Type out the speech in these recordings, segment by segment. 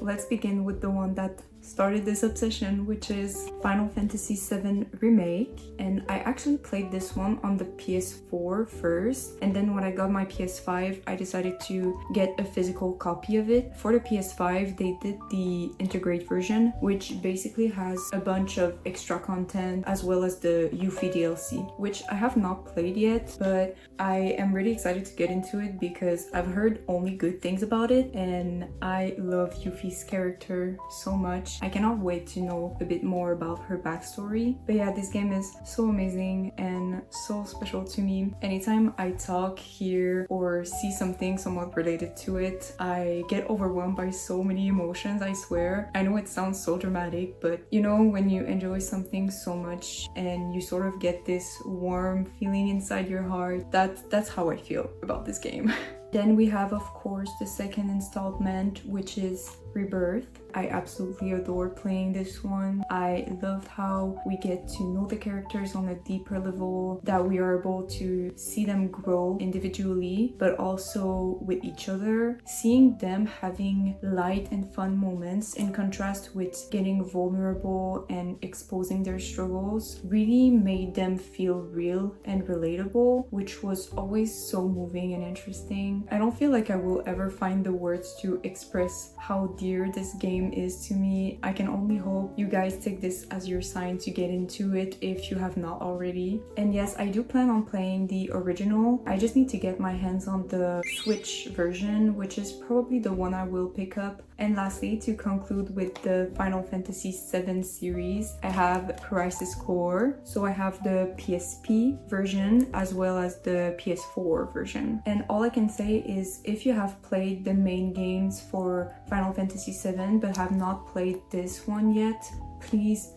let's begin with the one that started this obsession, which is Final Fantasy VII Remake. And I actually played this one on the PS4 first, and then when I got my PS5 I decided to get a physical copy of it. For the PS5 they did the Integrate version, which basically has a bunch of extra content as well as the Yuffie DLC, which I have not played yet, but I am really excited to get into it because I've heard only good things about it and I love Yuffie's character so much. I cannot wait to know a bit more about her backstory. But yeah, this game is so amazing and so special to me. Anytime I talk, hear, or see something somewhat related to it, I get overwhelmed by so many emotions, I swear. I know it sounds so dramatic, but you know, when you enjoy something so much and you sort of get this warm feeling inside your heart, that's how I feel about this game. Then we have, of course, the second installment, which is Rebirth. I absolutely adore playing this one. I loved how we get to know the characters on a deeper level, that we are able to see them grow individually, but also with each other. Seeing them having light and fun moments in contrast with getting vulnerable and exposing their struggles really made them feel real and relatable, which was always so moving and interesting. I don't feel like I will ever find the words to express how dear this game is to me. I can only hope you guys take this as your sign to get into it if you have not already. And yes, I do plan on playing the original. I just need to get my hands on the Switch version, which is probably the one I will pick up. And lastly, to conclude with the Final Fantasy VII series, I have Crisis Core. So I have the PSP version as well as the PS4 version. And all I can say is if you have played the main games for Final Fantasy VII but have not played this one yet, please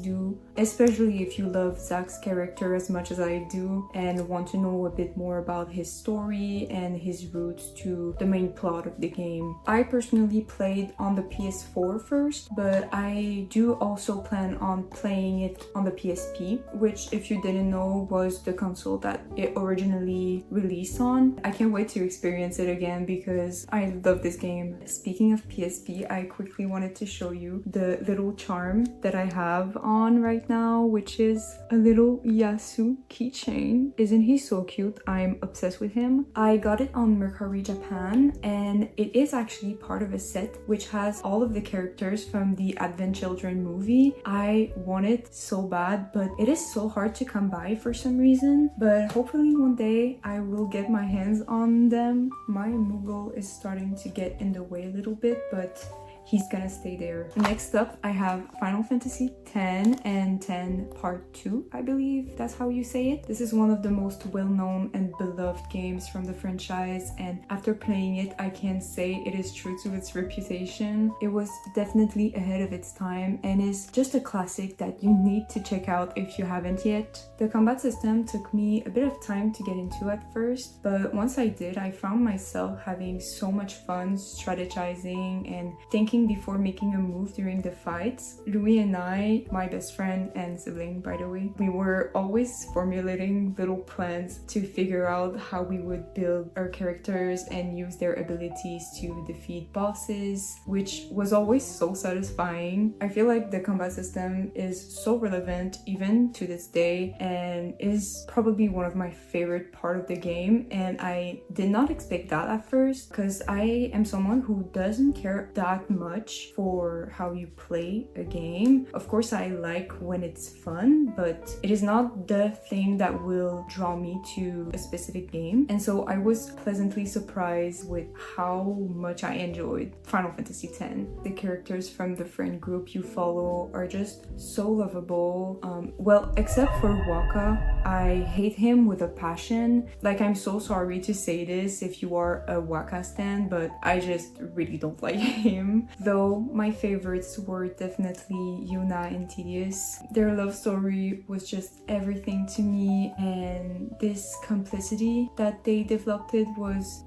do, especially if you love Zack's character as much as I do and want to know a bit more about his story and his roots to the main plot of the game. I personally played on the PS4 first, but I do also plan on playing it on the PSP, which, if you didn't know, was the console that it originally released on. I can't wait to experience it again because I love this game. Speaking of PSP, I quickly wanted to show you the little charm that I have on right now, which is a little Yasu keychain. Isn't he so cute? I'm obsessed with him. I got it on Meccha Japan and it is actually part of a set which has all of the characters from the Advent Children movie. I want it so bad, but it is so hard to come by for some reason, but hopefully one day I will get my hands on them. My Moogle is starting to get in the way a little bit, but he's gonna stay there. Next up, I have Final Fantasy X and 10 Part 2, I believe that's how you say it. This is one of the most well-known and beloved games from the franchise, and after playing it, I can say it is true to its reputation. It was definitely ahead of its time and is just a classic that you need to check out if you haven't yet. The combat system took me a bit of time to get into at first, but once I did, I found myself having so much fun strategizing and thinking before making a move during the fights. Louis and I, my best friend and sibling by the way, we were always formulating little plans to figure out how we would build our characters and use their abilities to defeat bosses, which was always so satisfying. I feel like the combat system is so relevant even to this day and is probably one of my favorite part of the game, and I did not expect that at first because I am someone who doesn't care that much for how you play a game. Of course I like when it's fun, but it is not the thing that will draw me to a specific game. And so I was pleasantly surprised with how much I enjoyed Final Fantasy X. The characters from the friend group you follow are just so lovable. Well, except for Waka, I hate him with a passion. Like, I'm so sorry to say this if you are a Waka stan, but I just really don't like him. Though my favorites were definitely Yuna and Tedious. Their love story was just everything to me, and this complicity that they developed was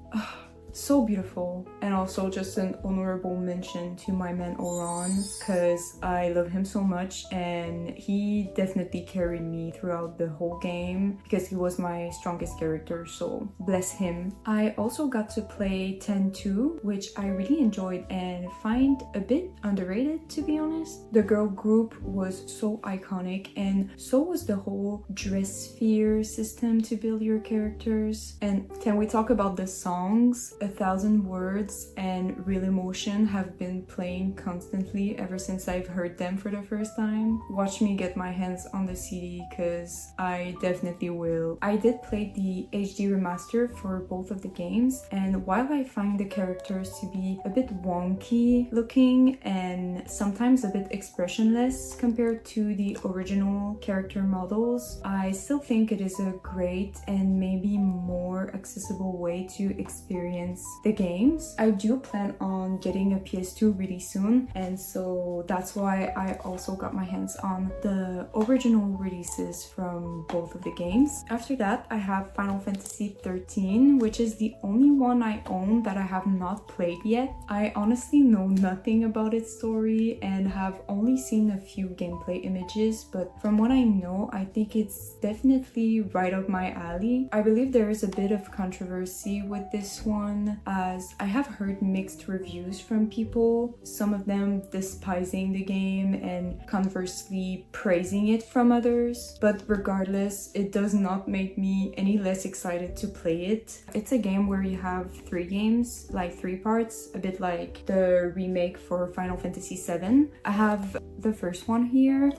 so beautiful. And also just an honorable mention to my man Oran, because I love him so much and he definitely carried me throughout the whole game because he was my strongest character, so bless him. I also got to play 10-2, which I really enjoyed and find a bit underrated, to be honest. The girl group was so iconic, and so was the whole dress sphere system to build your characters. And can we talk about the songs? 1,000 Words and Real Emotion have been playing constantly ever since I've heard them for the first time. Watch me get my hands on the CD, because I definitely will. I did play the HD remaster for both of the games, and while I find the characters to be a bit wonky looking and sometimes a bit expressionless compared to the original character models, I still think it is a great and maybe more accessible way to experience the games. I do plan on getting a PS2 really soon, and so that's why I also got my hands on the original releases from both of the games. After that, I have Final Fantasy 13, which is the only one I own that I have not played yet. I honestly know nothing about its story and have only seen a few gameplay images, but from what I know, I think it's definitely right up my alley. I believe there is a bit of controversy with this one, as I have heard mixed reviews from people, some of them despising the game and conversely praising it from others. But regardless, it does not make me any less excited to play it. It's a game where you have 3 games, like 3 parts, a bit like the remake for Final Fantasy VII. I have the first one here,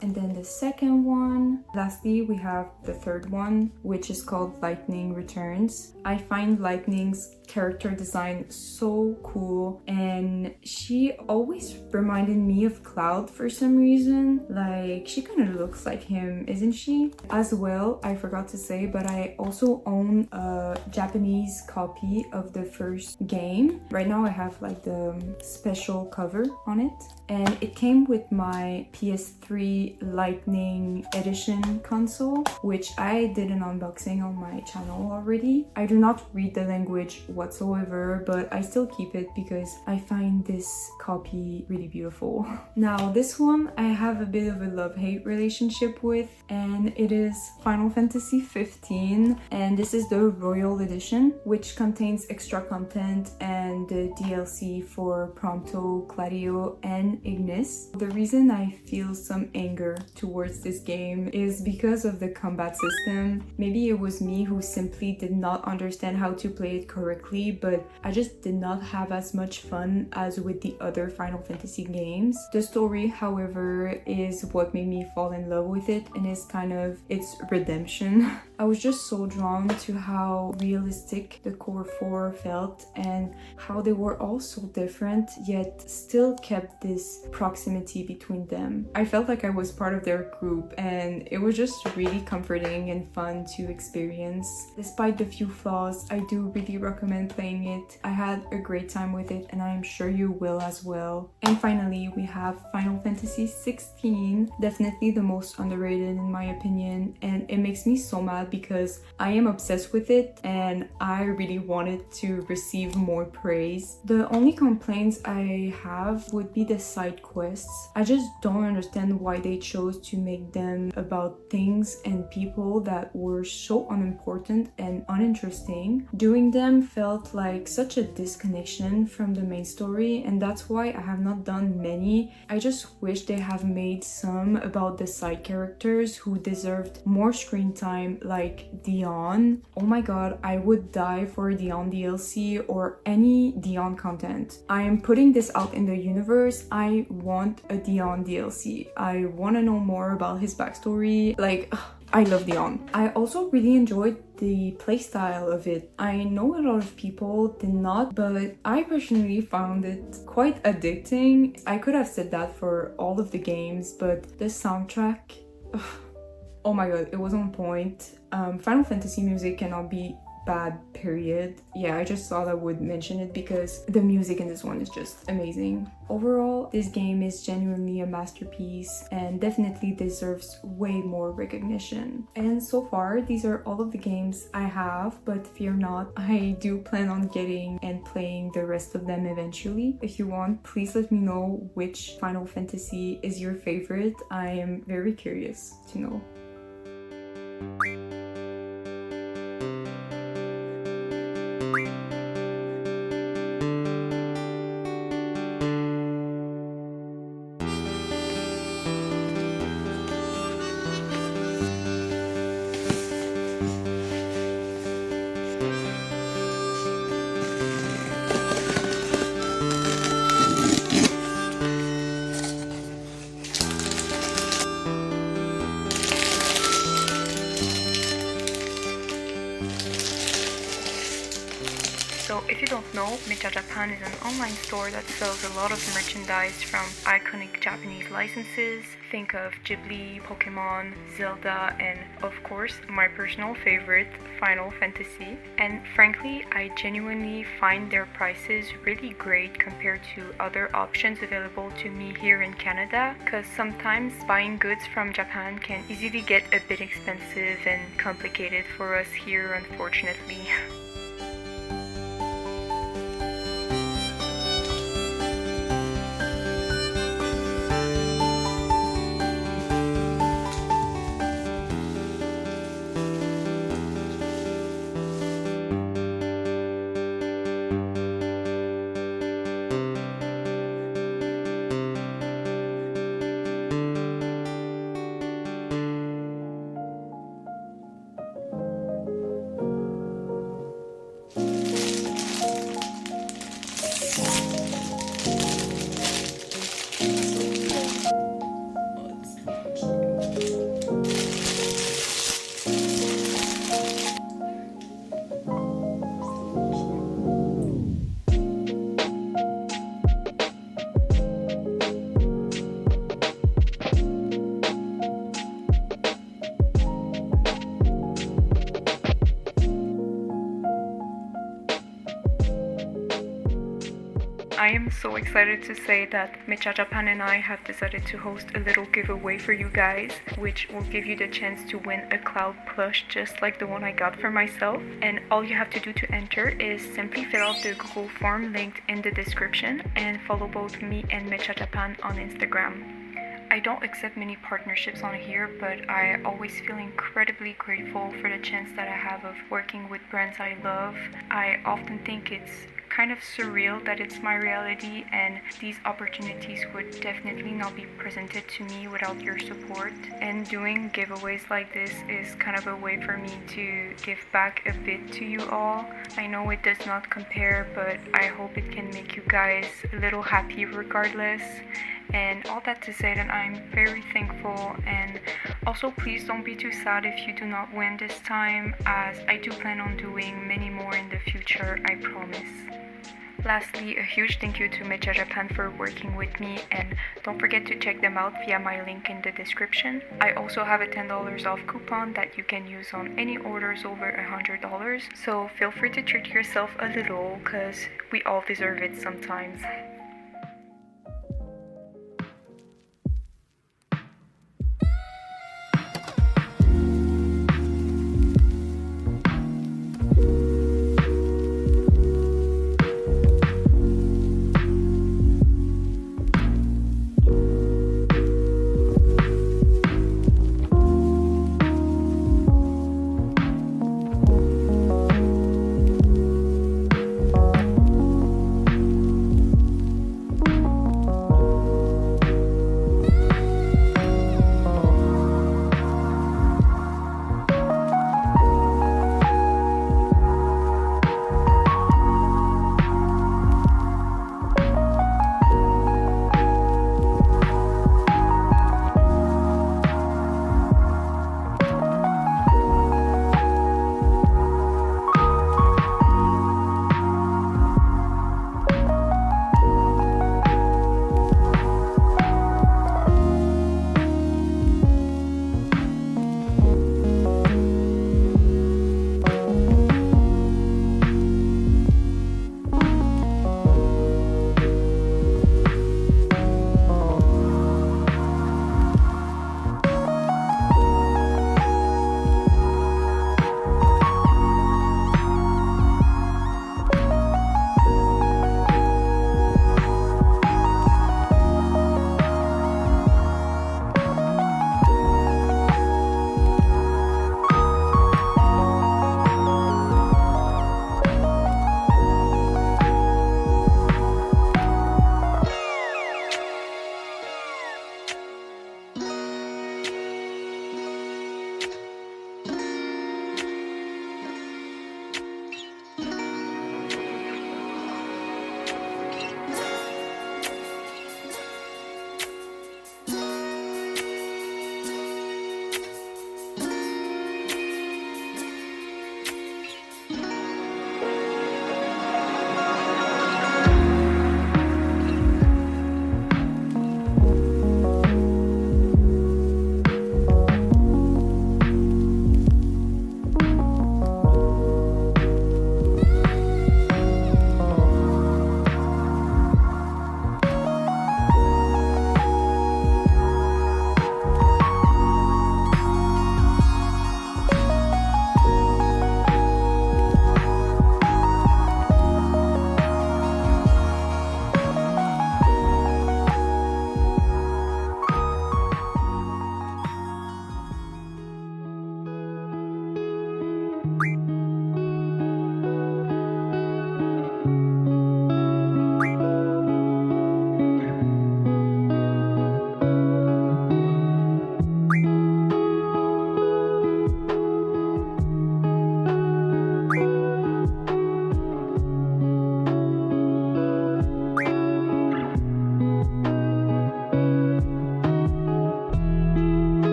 and then the second one. Lastly, we have the third one, which is called Lightning Returns. I find Lightning's character design so cool, and she always reminded me of Cloud for some reason. Like, she kind of looks like him, isn't she? As well, I forgot to say, but I also own a Japanese copy of the first game. Right now I have like the special cover on it, and it came with my PS3 Lightning Edition console, which I did an unboxing on my channel already. I do not read the language whatsoever, but I still keep it because I find this copy really beautiful. Now, this one I have a bit of a love-hate relationship with, and it is Final Fantasy 15, and this is the Royal Edition, which contains extra content and the DLC for Prompto, Gladio, and Ignis. The reason I feel some anger towards this game is because of the combat system. Maybe it was me who simply did not understand how to play it correctly, but I just did not have as much fun as with the other Final Fantasy games. The story, however, is what made me fall in love with it and is kind of its redemption. I was just so drawn to how realistic the core 4 felt and how they were all so different yet still kept this proximity between them. I felt like I was part of their group, and it was just really comforting and fun to experience. Despite the few flaws, I do really recommend playing it. I had a great time with it, and I am sure you will as well. And finally, we have Final Fantasy 16, definitely the most underrated in my opinion, and it makes me so mad because I am obsessed with it and I really wanted to receive more praise. The only complaints I have would be the side quests. I just don't understand why they chose to make them about things and people that were so unimportant and uninteresting. Doing them felt like such a disconnection from the main story, and that's why I have not done many. I just wish they have made some about the side characters who deserved more screen time, like Dion. Oh my god, I would die for a Dion DLC or any Dion content. I am putting this out in the universe. I want a Dion DLC. I want to know more about his backstory. Like, I love Dion. I also really enjoyed the playstyle of it. I know a lot of people did not, but I personally found it quite addicting. I could have said that for all of the games, but the soundtrack, oh my god, it was on point. Final Fantasy music cannot be bad period. Yeah, I just thought I would mention it because the music in this one is just amazing. Overall, this game is genuinely a masterpiece and definitely deserves way more recognition. And so far, these are all of the games I have, but fear not, I do plan on getting and playing the rest of them eventually. If you want, please let me know which Final Fantasy is your favorite. I am very curious to know. So if you don't know, Meccha Japan is an online store that sells a lot of merchandise from iconic Japanese licenses. Think of Ghibli, Pokemon, Zelda, and of course my personal favorite, Final Fantasy. And frankly, I genuinely find their prices really great compared to other options available to me here in Canada, because sometimes buying goods from Japan can easily get a bit expensive and complicated for us here, unfortunately. I am so excited to say that Meccha Japan and I have decided to host a little giveaway for you guys, which will give you the chance to win a cloud plush just like the one I got for myself. And all you have to do to enter is simply fill out the Google form linked in the description and follow both me and Meccha Japan on Instagram. I don't accept many partnerships on here, but I always feel incredibly grateful for the chance that I have of working with brands I love. I often think it's kind of surreal that it's my reality, and these opportunities would definitely not be presented to me without your support. And doing giveaways like this is kind of a way for me to give back a bit to you all. I know it does not compare, but I hope it can make you guys a little happy regardless. And all that to say that I'm very thankful, and also please don't be too sad if you do not win this time, as I do plan on doing many more in the future, I promise. Lastly, a huge thank you to Meccha Japan for working with me, and don't forget to check them out via my link in the description. I also have a $10 off coupon that you can use on any orders over $100, so feel free to treat yourself a little, cause we all deserve it sometimes.